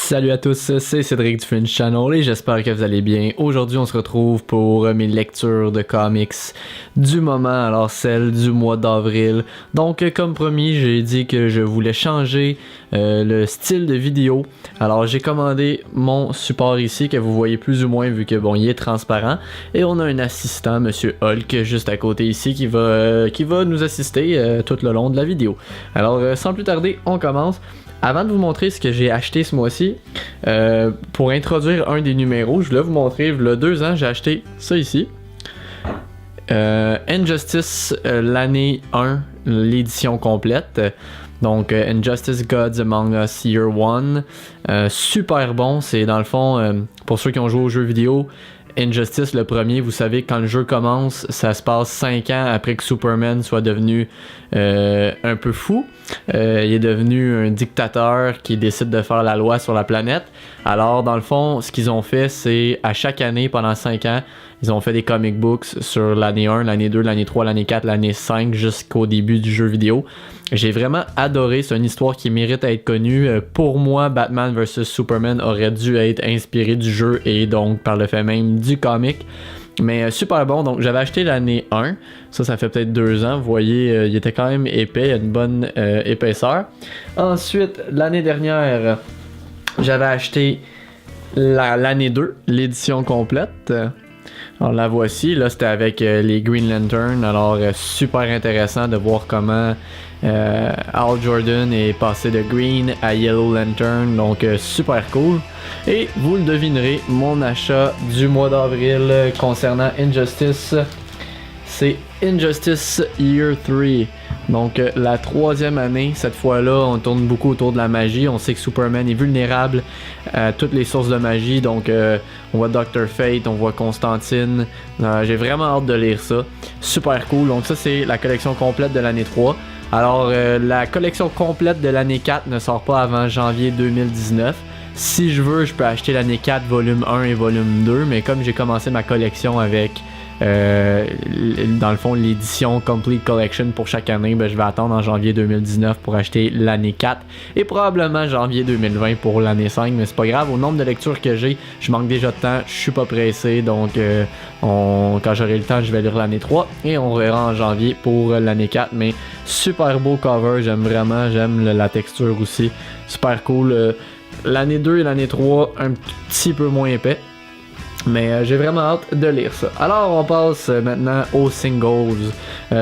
Salut à tous, c'est Cédric du Fringe Channel et j'espère que vous allez bien. Aujourd'hui, on se retrouve pour mes lectures de comics du moment, alors celle du mois d'avril. Donc, comme promis, j'ai dit que je voulais changer le style de vidéo. Alors, j'ai commandé mon support ici, que vous voyez plus ou moins vu que bon, il est transparent. Et on a un assistant, Monsieur Hulk, juste à côté ici, qui va nous assister tout le long de la vidéo. Alors, sans plus tarder, on commence. Avant de vous montrer ce que j'ai acheté ce mois-ci, pour introduire un des numéros, je voulais vous montrer, il y a 2 ans, j'ai acheté ça ici. Injustice, l'année 1, l'édition complète. Donc, Injustice Gods Among Us Year 1. Super bon, c'est dans le fond, pour ceux qui ont joué aux jeux vidéo, Injustice, le premier, vous savez, quand le jeu commence, ça se passe 5 ans après que Superman soit devenu un peu fou. Il est devenu un dictateur qui décide de faire la loi sur la planète. Alors, dans le fond, ce qu'ils ont fait, c'est à chaque année, pendant 5 ans, ils ont fait des comic books sur l'année 1, l'année 2, l'année 3, l'année 4, l'année 5, jusqu'au début du jeu vidéo. J'ai vraiment adoré, c'est une histoire qui mérite à être connue. Pour moi, Batman vs Superman aurait dû être inspiré du jeu et donc par le fait même du comic. Mais super bon, donc j'avais acheté l'année 1, ça fait peut-être 2 ans, vous voyez, il était quand même épais, il a une bonne épaisseur. Ensuite, l'année dernière, j'avais acheté l'année 2, l'édition complète. Alors la voici, là c'était avec les Green Lantern, alors super intéressant de voir comment Hal Jordan est passé de Green à Yellow Lantern, donc super cool. Et vous le devinerez, mon achat du mois d'avril concernant Injustice, c'est Injustice Year 3. Donc la 3e année, cette fois-là, on tourne beaucoup autour de la magie. On sait que Superman est vulnérable à toutes les sources de magie. Donc on voit Dr. Fate, on voit Constantine. J'ai vraiment hâte de lire ça. Super cool. Donc ça, c'est la collection complète de l'année 3. Alors la collection complète de l'année 4 ne sort pas avant janvier 2019. Si je veux, je peux acheter l'année 4, volume 1 et volume 2. Mais comme j'ai commencé ma collection avec... dans le fond l'édition Complete Collection pour chaque année, je vais attendre en janvier 2019 pour acheter l'année 4 et probablement janvier 2020 pour l'année 5, mais c'est pas grave, au nombre de lectures que j'ai, je manque déjà de temps, je suis pas pressé, donc quand j'aurai le temps je vais lire l'année 3 et on verra en janvier pour l'année 4, mais super beau cover, j'aime la texture aussi, super cool. L'année 2 et l'année 3 un petit peu moins épais. Mais j'ai vraiment hâte de lire ça. Alors on passe maintenant aux singles.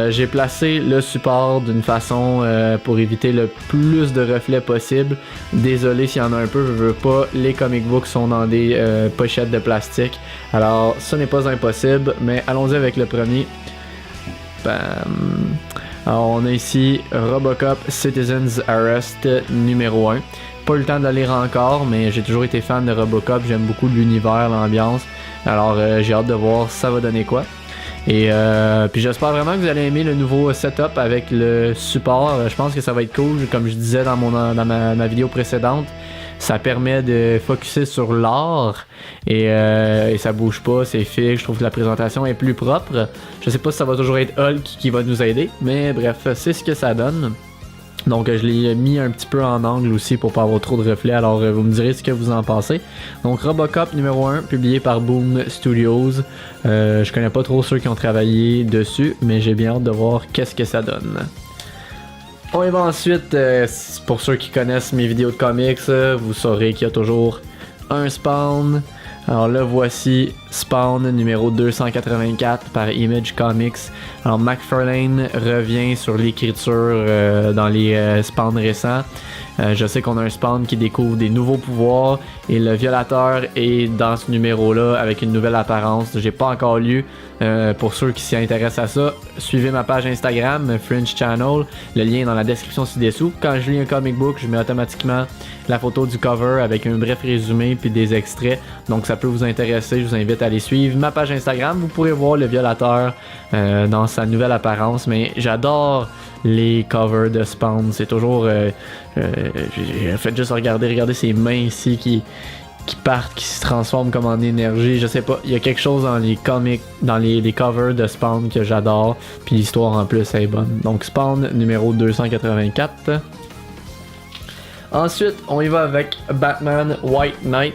J'ai placé le support d'une façon pour éviter le plus de reflets possible. Désolé s'il y en a un peu, je veux pas. Les comic books sont dans des pochettes de plastique. Alors ce n'est pas impossible, mais allons-y avec le premier. Bam. Alors on a ici Robocop Citizen's Arrest numéro 1. Pas eu le temps de le lire encore, mais j'ai toujours été fan de Robocop, j'aime beaucoup l'univers, l'ambiance. Alors j'ai hâte de voir ça va donner quoi. Et puis j'espère vraiment que vous allez aimer le nouveau setup avec le support. Je pense que ça va être cool, comme je disais dans ma vidéo précédente. Ça permet de focusser sur l'art et ça bouge pas, c'est fixe. Je trouve que la présentation est plus propre. Je sais pas si ça va toujours être Hulk qui va nous aider, mais bref, c'est ce que ça donne. Donc je l'ai mis un petit peu en angle aussi pour pas avoir trop de reflets, alors vous me direz ce que vous en pensez. Donc Robocop numéro 1, publié par Boom Studios. Je connais pas trop ceux qui ont travaillé dessus, mais j'ai bien hâte de voir qu'est-ce que ça donne. On y va ensuite, pour ceux qui connaissent mes vidéos de comics, vous saurez qu'il y a toujours un Spawn. Alors là voici Spawn numéro 284 par Image Comics. Alors McFarlane revient sur l'écriture dans les Spawn récents. Je sais qu'on a un Spawn qui découvre des nouveaux pouvoirs et le violateur est dans ce numéro là avec une nouvelle apparence. J'ai pas encore lu. Pour ceux qui s'y intéressent à ça, suivez ma page Instagram, Fringe Channel. Le lien est dans la description ci-dessous. Quand je lis un comic book, je mets automatiquement la photo du cover avec un bref résumé puis des extraits. Donc ça peut vous intéresser, je vous invite à aller suivre ma page Instagram. Vous pourrez voir le violateur dans sa nouvelle apparence. Mais j'adore les covers de Spawn. C'est toujours... faites juste regarder ses mains ici qui partent, qui se transforment comme en énergie. Je sais pas, il y a quelque chose dans les comics, dans les covers de Spawn que j'adore. Puis l'histoire en plus est bonne. Donc Spawn numéro 284. Ensuite, on y va avec Batman White Knight.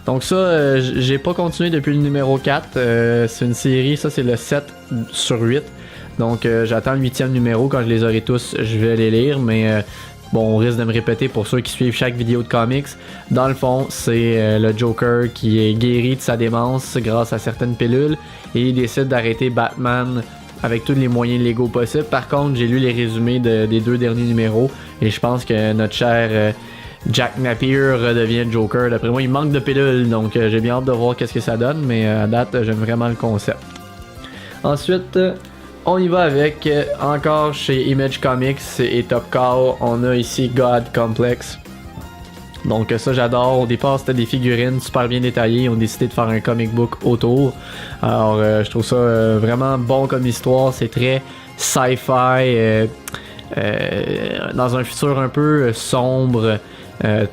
Donc ça, j'ai pas continué depuis le numéro 4. C'est une série, ça c'est le 7 sur 8. Donc j'attends le 8e numéro. Quand je les aurai tous, je vais les lire. Mais bon, on risque de me répéter pour ceux qui suivent chaque vidéo de comics. Dans le fond, c'est le Joker qui est guéri de sa démence grâce à certaines pilules. Et il décide d'arrêter Batman avec tous les moyens légaux possibles. Par contre, j'ai lu les résumés des 2 derniers numéros. Et je pense que notre cher Jack Napier redevient Joker. D'après moi, il manque de pilules. Donc j'ai bien hâte de voir qu'est-ce que ça donne. Mais à date, j'aime vraiment le concept. Ensuite... on y va avec, encore chez Image Comics et Top Cow, on a ici God Complex. Donc ça j'adore, au départ c'était des figurines super bien détaillées, ils ont décidé de faire un comic book autour. Alors je trouve ça vraiment bon comme histoire, c'est très sci-fi, dans un futur un peu sombre.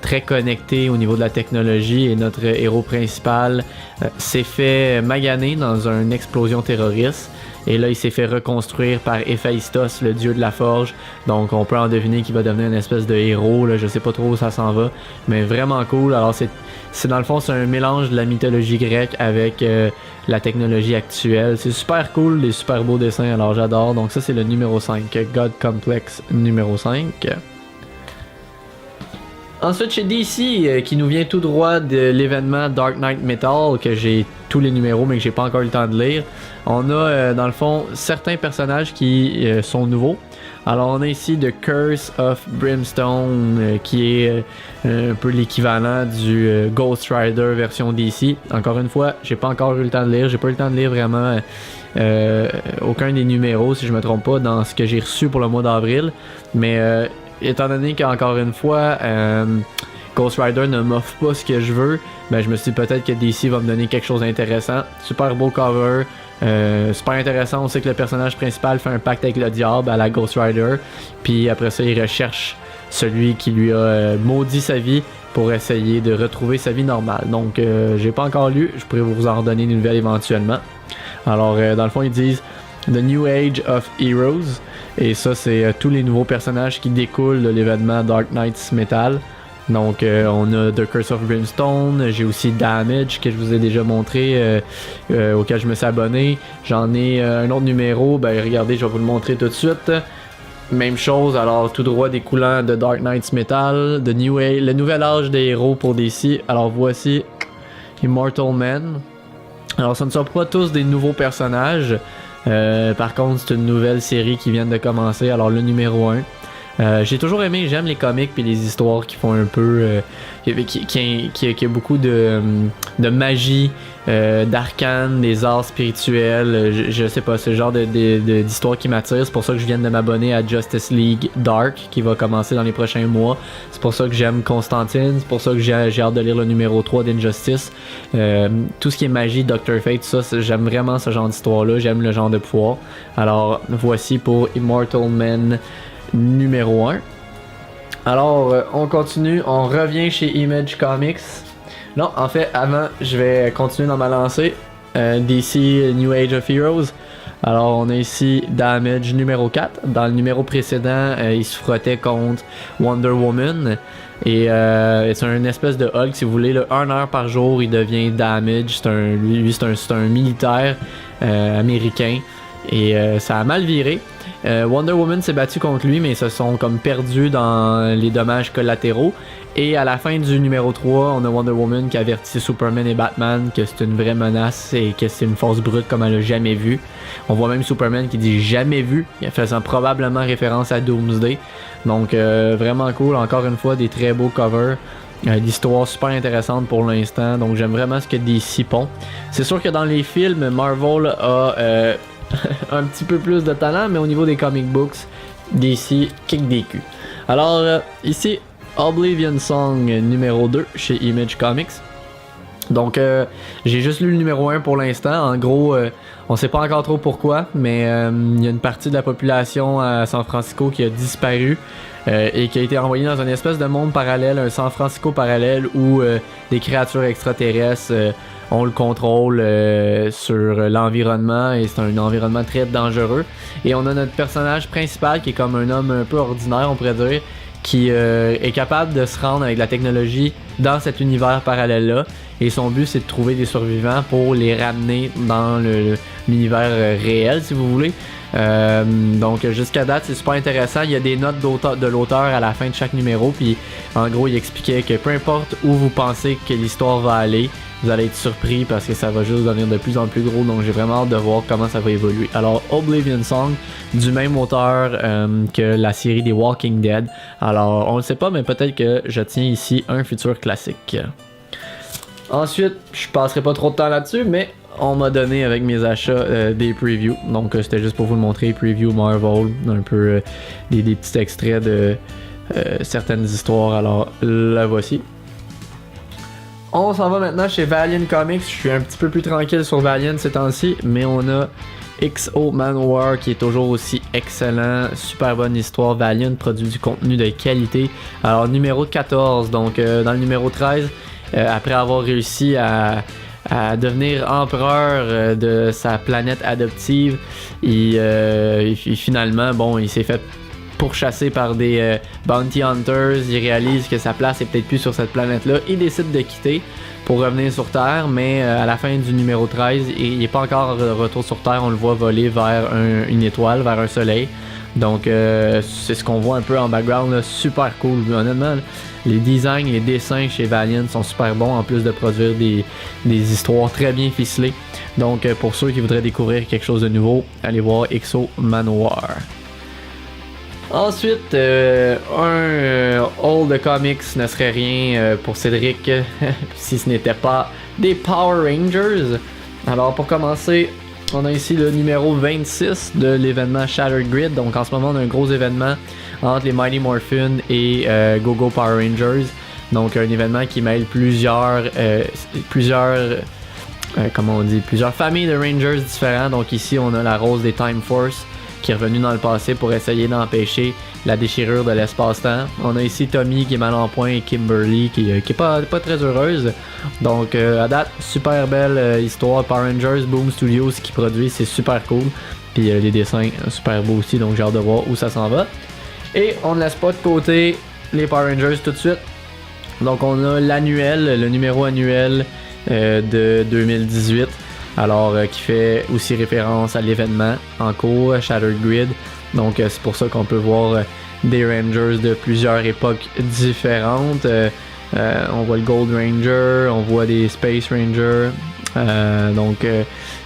Très connecté au niveau de la technologie et notre héros principal s'est fait maganer dans une explosion terroriste. Et là, il s'est fait reconstruire par Héphaïstos, le dieu de la forge. Donc, on peut en deviner qu'il va devenir une espèce de héros. Là. Je sais pas trop où ça s'en va, mais vraiment cool. Alors, c'est dans le fond, c'est un mélange de la mythologie grecque avec la technologie actuelle. C'est super cool, des super beaux dessins. Alors, j'adore. Donc, ça, c'est le numéro 5. God Complex numéro 5. Ensuite, chez DC, qui nous vient tout droit de l'événement Dark Knight Metal, que j'ai tous les numéros, mais que j'ai pas encore eu le temps de lire. On a, dans le fond, certains personnages qui sont nouveaux. Alors, on a ici The Curse of Brimstone, qui est un peu l'équivalent du Ghost Rider version DC. Encore une fois, j'ai pas encore eu le temps de lire. J'ai pas eu le temps de lire vraiment aucun des numéros, si je me trompe pas, dans ce que j'ai reçu pour le mois d'avril. Mais étant donné qu'encore une fois, Ghost Rider ne m'offre pas ce que je veux, ben je me suis dit peut-être que DC va me donner quelque chose d'intéressant. Super beau cover, super intéressant. On sait que le personnage principal fait un pacte avec le diable à la Ghost Rider, puis après ça il recherche celui qui lui a maudit sa vie pour essayer de retrouver sa vie normale. Donc j'ai pas encore lu, je pourrais vous en redonner une nouvelle éventuellement. Alors dans le fond ils disent The New Age of Heroes, et ça c'est tous les nouveaux personnages qui découlent de l'événement Dark Knights Metal. Donc on a The Curse of Brimstone, j'ai aussi Damage que je vous ai déjà montré, auquel je me suis abonné. J'en ai un autre numéro, ben regardez, je vais vous le montrer tout de suite. Même chose, alors tout droit découlant de Dark Knights Metal, le nouvel âge des héros pour DC. Alors voici Immortal Man. Alors ce ne sont pas tous des nouveaux personnages, par contre c'est une nouvelle série qui vient de commencer, alors le numéro 1. J'ai toujours aimé, j'aime les comics puis les histoires qui font un peu qui a beaucoup de magie, d'arcane, des arts spirituels, je sais pas, c'est le genre d'histoire qui m'attire. C'est pour ça que je viens de m'abonner à Justice League Dark qui va commencer dans les prochains mois. C'est pour ça que j'aime Constantine, c'est pour ça que j'ai hâte de lire le numéro 3 d'Injustice. Tout ce qui est magie, Dr. Fate, ça j'aime vraiment ce genre d'histoire là, j'aime le genre de pouvoir. Alors voici pour Immortal Man numéro 1. Alors on continue, on revient chez Image Comics. Non, en fait, avant, je vais continuer dans ma lancée. DC New Age of Heroes. Alors on a ici Damage numéro 4. Dans le numéro précédent, il se frottait contre Wonder Woman. Et c'est une espèce de Hulk, si vous voulez. 1 heure par jour, il devient Damage. C'est un militaire américain. Et ça a mal viré. Wonder Woman s'est battu contre lui, mais ils se sont comme perdus dans les dommages collatéraux. Et à la fin du numéro 3, on a Wonder Woman qui avertit Superman et Batman que c'est une vraie menace et que c'est une force brute comme elle a jamais vu. On voit même Superman qui dit jamais vu, faisant probablement référence à Doomsday. Donc vraiment cool, encore une fois des très beaux covers. L'histoire super intéressante pour l'instant, donc j'aime vraiment ce que DC pond. C'est sûr que dans les films, Marvel a un petit peu plus de talent, mais au niveau des comic books, DC kick des culs. Alors ici, Oblivion Song numéro 2 chez Image Comics. Donc j'ai juste lu le numéro 1 pour l'instant. En gros, on sait pas encore trop pourquoi, mais il y a une partie de la population à San Francisco qui a disparu et qui a été envoyée dans une espèce de monde parallèle, un San Francisco parallèle où des créatures extraterrestres ont le contrôle sur l'environnement, et c'est un environnement très dangereux. Et on a notre personnage principal qui est comme un homme un peu ordinaire, on pourrait dire, qui est capable de se rendre avec la technologie dans cet univers parallèle-là. Et son but, c'est de trouver des survivants pour les ramener dans l'univers réel, si vous voulez. Donc jusqu'à date, c'est super intéressant. Il y a des notes de l'auteur à la fin de chaque numéro. Puis en gros, il expliquait que peu importe où vous pensez que l'histoire va aller, vous allez être surpris parce que ça va juste devenir de plus en plus gros. Donc j'ai vraiment hâte de voir comment ça va évoluer. Alors Oblivion Song, du même auteur que la série des Walking Dead. Alors on le sait pas, mais peut-être que je tiens ici un futur classique. Ensuite, je passerai pas trop de temps là-dessus, mais on m'a donné avec mes achats des previews. Donc c'était juste pour vous le montrer, preview Marvel, un peu des petits extraits de certaines histoires. Alors la voici. On s'en va maintenant chez Valiant Comics. Je suis un petit peu plus tranquille sur Valiant ces temps-ci, mais on a XO Manowar qui est toujours aussi excellent. Super bonne histoire. Valiant produit du contenu de qualité. Alors numéro 14, donc dans le numéro 13, après avoir réussi à devenir empereur de sa planète adoptive, et finalement, bon, il s'est fait pourchassé par des bounty hunters. Il réalise que sa place est peut-être plus sur cette planète-là. Il décide de quitter pour revenir sur Terre, mais à la fin du numéro 13, il n'est pas encore de retour sur Terre. On le voit voler vers une étoile, vers un soleil. Donc c'est ce qu'on voit un peu en background, là. Super cool. Honnêtement, les designs, les dessins chez Valiant sont super bons, en plus de produire des histoires très bien ficelées. Donc pour ceux qui voudraient découvrir quelque chose de nouveau, allez voir XO Manowar. Ensuite, Old Comics ne serait rien pour Cédric si ce n'était pas des Power Rangers. Alors pour commencer, on a ici le numéro 26 de l'événement Shattered Grid. Donc en ce moment, on a un gros événement entre les Mighty Morphin et Go-Go Power Rangers. Donc un événement qui mêle plusieurs familles de Rangers différents. Donc ici, on a la Rose des Time Force qui est revenu dans le passé pour essayer d'empêcher la déchirure de l'espace-temps. On a ici Tommy qui est mal en point et Kimberly qui est pas très heureuse. Donc à date, super belle histoire. Power Rangers, Boom Studios qui produit, c'est super cool. Puis les dessins super beaux aussi, donc j'ai hâte de voir où ça s'en va. Et on ne laisse pas de côté les Power Rangers tout de suite. Donc on a l'annuel, le numéro annuel de 2018. Alors, qui fait aussi référence à l'événement en cours, Shattered Grid. Donc, c'est pour ça qu'on peut voir des Rangers de plusieurs époques différentes. On voit le Gold Ranger, on voit des Space Rangers. Donc,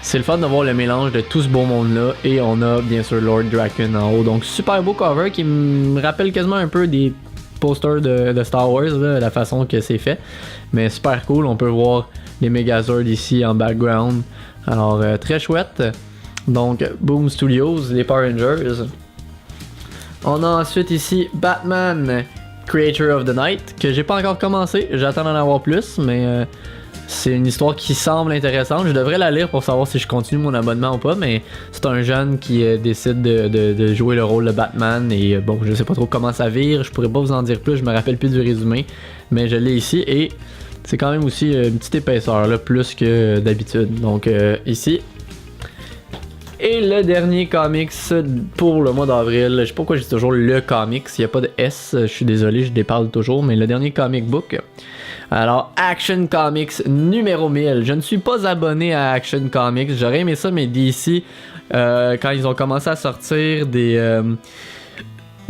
c'est le fun de voir le mélange de tout ce beau monde-là. Et on a bien sûr Lord Drakkon en haut. Donc, super beau cover qui me rappelle quasiment un peu des posters de Star Wars, là, la façon que c'est fait. Mais super cool, on peut voir les Megazords ici en background. Alors très chouette. Donc Boom Studios, les Power Rangers. On a ensuite ici Batman Creator of the Night, que j'ai pas encore commencé, j'attends d'en avoir plus, mais c'est une histoire qui semble intéressante. Je devrais la lire pour savoir si je continue mon abonnement ou pas, mais c'est un jeune qui décide de jouer le rôle de Batman. Et bon, je sais pas trop comment ça vire, je pourrais pas vous en dire plus, je me rappelle plus du résumé, mais je l'ai ici et c'est quand même aussi une petite épaisseur, là, plus que d'habitude. Donc ici. Et le dernier comics pour le mois d'avril, je sais pas pourquoi j'ai toujours le comics, il n'y a pas de S, je suis désolé, je déparle toujours, mais le dernier comic book. Alors, Action Comics numéro 1000. Je ne suis pas abonné à Action Comics, j'aurais aimé ça, mais d'ici, quand ils ont commencé à sortir des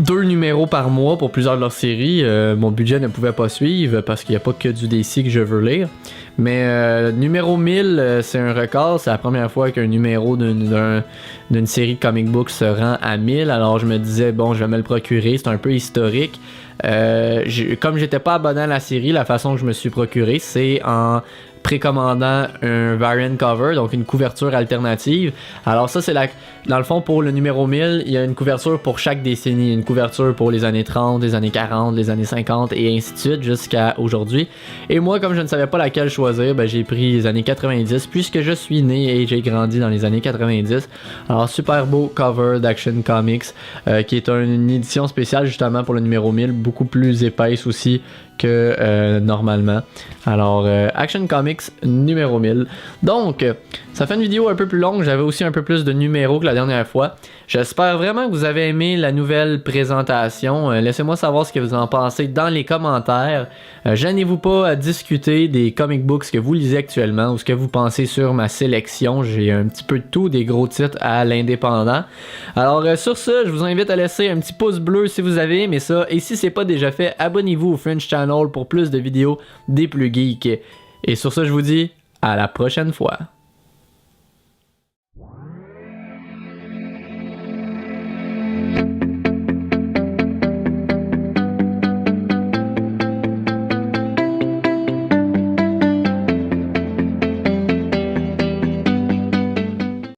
2 numéros par mois pour plusieurs de leurs séries, mon budget ne pouvait pas suivre parce qu'il n'y a pas que du DC que je veux lire. Mais numéro 1000, c'est un record. C'est la première fois qu'un numéro d'une série de comic book se rend à 1000. Alors je me disais, bon, je vais me le procurer. C'est un peu historique. Comme j'étais pas abonné à la série, la façon que je me suis procuré, c'est en précommandant un variant cover, donc une couverture alternative. Alors ça, c'est dans le fond, pour le numéro 1000, il y a une couverture pour chaque décennie. Une couverture pour les années 30, les années 40, les années 50 et ainsi de suite jusqu'à aujourd'hui. Et moi, comme je ne savais pas laquelle choisir, ben, j'ai pris les années 90 puisque je suis né et j'ai grandi dans les années 90. Alors super beau cover d'Action Comics qui est une édition spéciale justement pour le numéro 1000, beaucoup plus épaisse aussi que normalement. Alors, Action Comics numéro 1000. Donc, ça fait une vidéo un peu plus longue. J'avais aussi un peu plus de numéros que la dernière fois. J'espère vraiment que vous avez aimé la nouvelle présentation. Laissez-moi savoir ce que vous en pensez dans les commentaires. Gênez-vous pas à discuter des comic books que vous lisez actuellement ou ce que vous pensez sur ma sélection. J'ai un petit peu de tout, des gros titres à l'indépendant. Alors, sur ce, je vous invite à laisser un petit pouce bleu si vous avez aimé ça. Et si c'est pas déjà fait, abonnez-vous au French Channel pour plus de vidéos des plus geeks. Et sur ce, je vous dis à la prochaine fois.